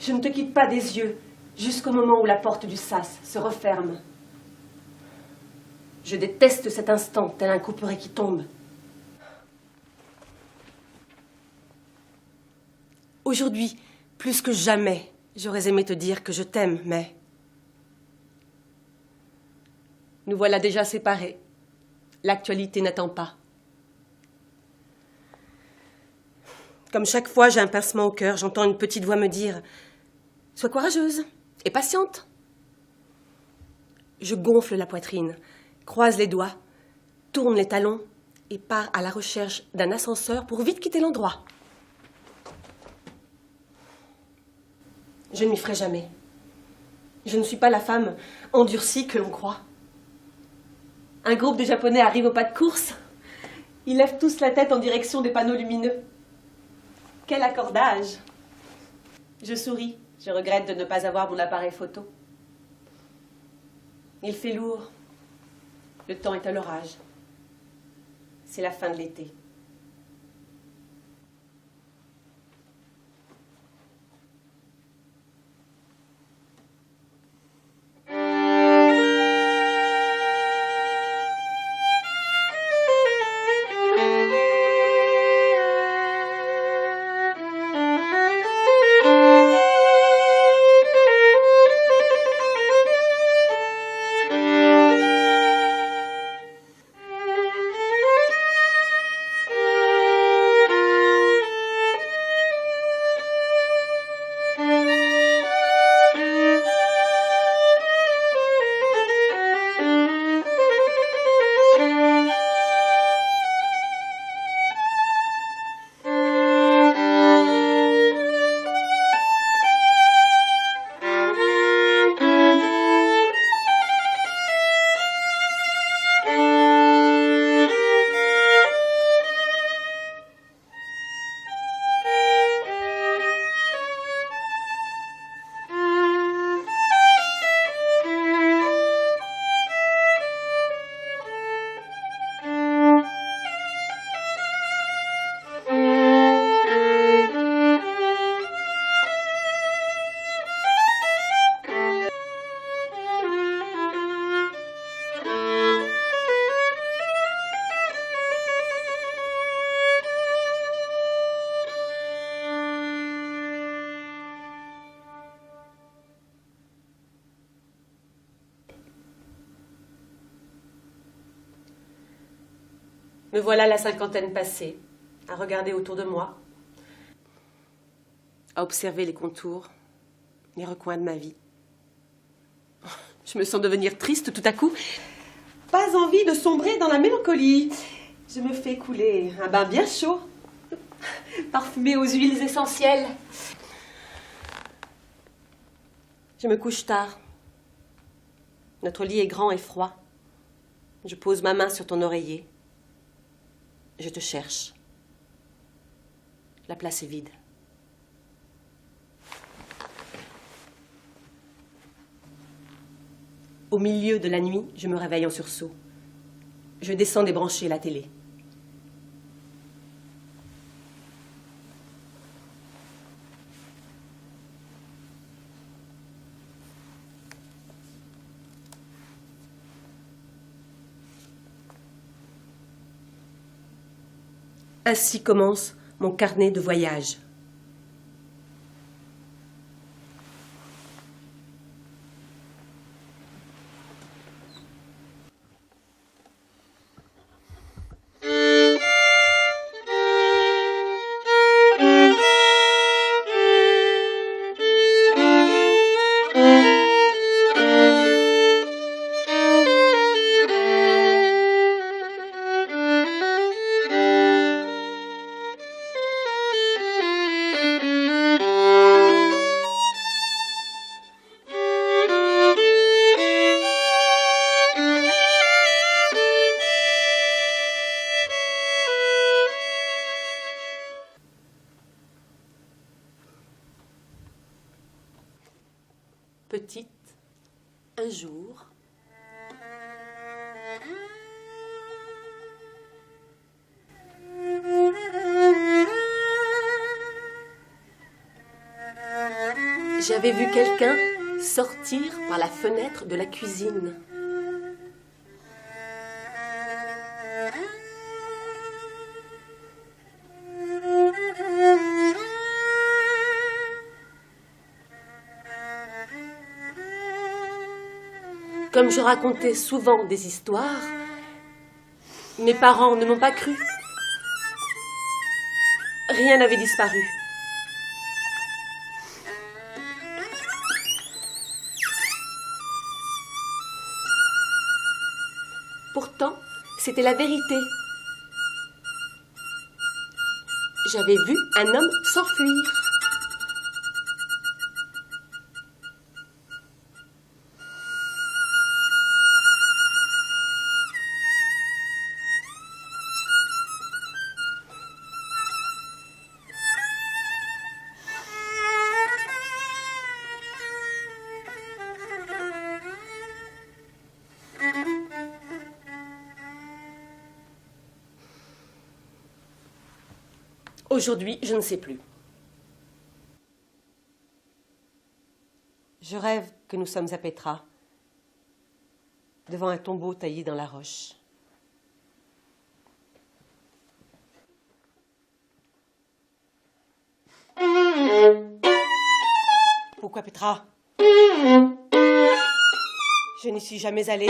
Je ne te quitte pas des yeux jusqu'au moment où la porte du sas se referme. Je déteste cet instant, tel un couperet qui tombe. Aujourd'hui, plus que jamais, j'aurais aimé te dire que je t'aime, mais... Nous voilà déjà séparés. L'actualité n'attend pas. Comme chaque fois, j'ai un pincement au cœur, j'entends une petite voix me dire « Sois courageuse et patiente ». Je gonfle la poitrine, croise les doigts, tourne les talons et pars à la recherche d'un ascenseur pour vite quitter l'endroit. Je ne m'y ferai jamais. Je ne suis pas la femme endurcie que l'on croit. Un groupe de Japonais arrive au pas de course. Ils lèvent tous la tête en direction des panneaux lumineux. Quel accordage! Je souris. Je regrette de ne pas avoir mon appareil photo. Il fait lourd. Le temps est à l'orage. C'est la fin de l'été. Me voilà la cinquantaine passée, à regarder autour de moi, à observer les contours, les recoins de ma vie. Je me sens devenir triste tout à coup. Pas envie de sombrer dans la mélancolie. Je me fais couler un bain bien chaud, parfumé aux huiles essentielles. Je me couche tard. Notre lit est grand et froid. Je pose ma main sur ton oreiller. Je te cherche. La place est vide. Au milieu de la nuit, je me réveille en sursaut. Je descends débrancher la télé. Ainsi commence mon carnet de voyage. Petite, un jour, J'avais vu quelqu'un sortir par la fenêtre de la cuisine. Comme je racontais souvent des histoires, mes parents ne m'ont pas cru. Rien n'avait disparu. Pourtant, c'était la vérité. J'avais vu un homme s'enfuir. Aujourd'hui, je ne sais plus. Je rêve que nous sommes à Petra, devant un tombeau taillé dans la roche. Pourquoi Petra? Je n'y suis jamais allée.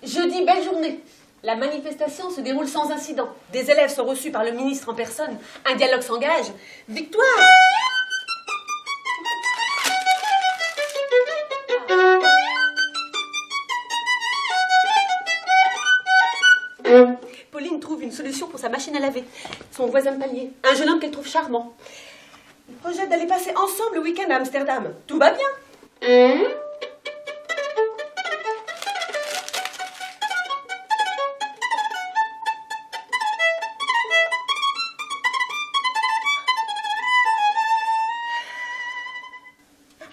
Jeudi, belle journée. La manifestation se déroule sans incident. Des élèves sont reçus par le ministre en personne. Un dialogue s'engage. Victoire! Pauline trouve une solution pour sa machine à laver. Son voisin de palier, un jeune homme qu'elle trouve charmant. Ils projettent d'aller passer ensemble le week-end à Amsterdam. Tout va bien.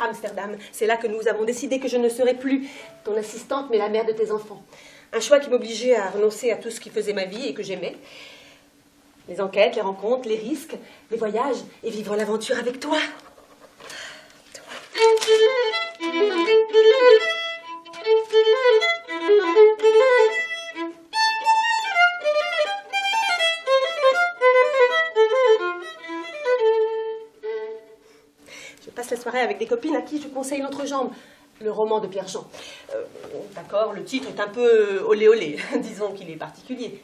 Amsterdam, c'est là que nous avons décidé que je ne serai plus ton assistante, mais la mère de tes enfants. Un choix qui m'obligeait à renoncer à tout ce qui faisait ma vie et que j'aimais. Les enquêtes, les rencontres, les risques, les voyages et vivre l'aventure avec toi. Je passe la soirée avec des copines à qui je conseille l'autre jambe. Le roman de Pierre-Jean. D'accord, le titre est un peu olé olé, disons qu'il est particulier.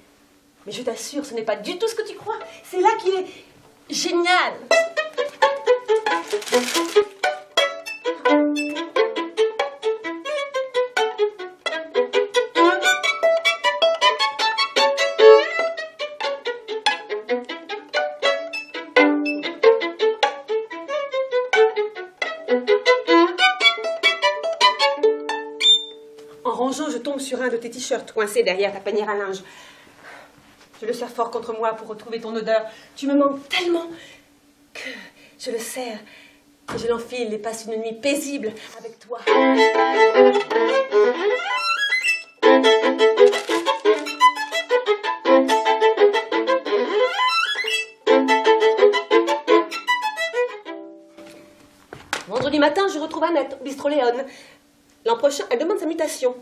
Mais je t'assure, ce n'est pas du tout ce que tu crois. C'est là qu'il est génial. En rangeant, je tombe sur un de tes t-shirts coincés derrière ta panière à linge. Je le serre fort contre moi pour retrouver ton odeur. Tu me manques tellement que je le serre et je l'enfile et passe une nuit paisible avec toi. Vendredi matin, je retrouve Annette au bistrot Léon. L'an prochain, elle demande sa mutation.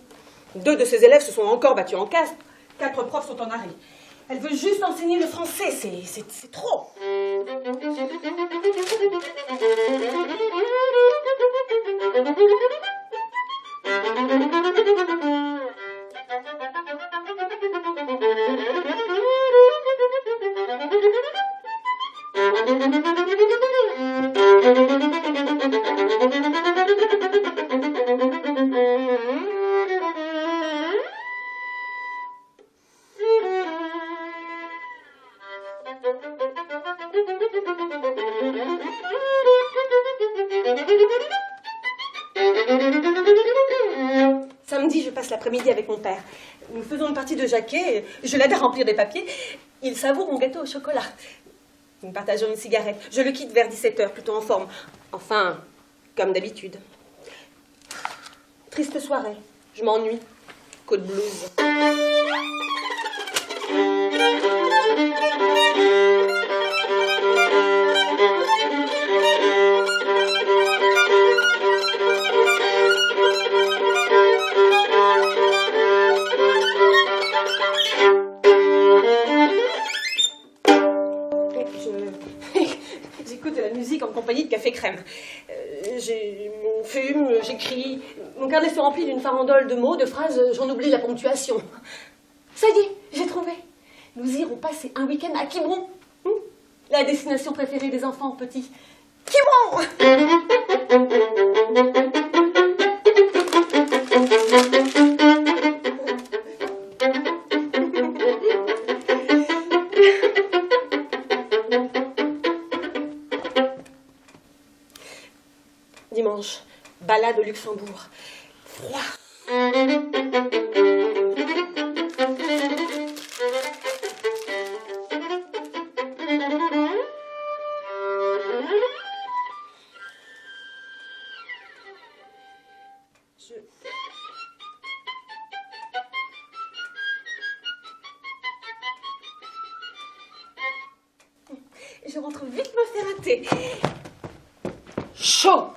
2 de ses élèves se sont encore battus en casse. 4 profs sont en arrêt. Elle veut juste enseigner le français, c'est trop. Samedi, je passe l'après-midi avec mon père. Nous faisons une partie de jaquet, je l'aide à remplir des papiers. Il savoure mon gâteau au chocolat. Nous partageons une cigarette. Je le quitte vers 17h, plutôt en forme. Enfin, comme d'habitude. Triste soirée. Je m'ennuie. Côte blues. J'écoute de la musique en compagnie de Café Crème. On fume, j'écris. Mon carnet se remplit d'une farandole de mots, de phrases, j'en oublie la ponctuation. Ça y est, j'ai trouvé. Nous irons passer un week-end à Quiberon. La destination préférée des enfants petits. Quiberon! Dimanche, balade au Luxembourg. Froid. Je rentre vite me faire un thé. Chaud.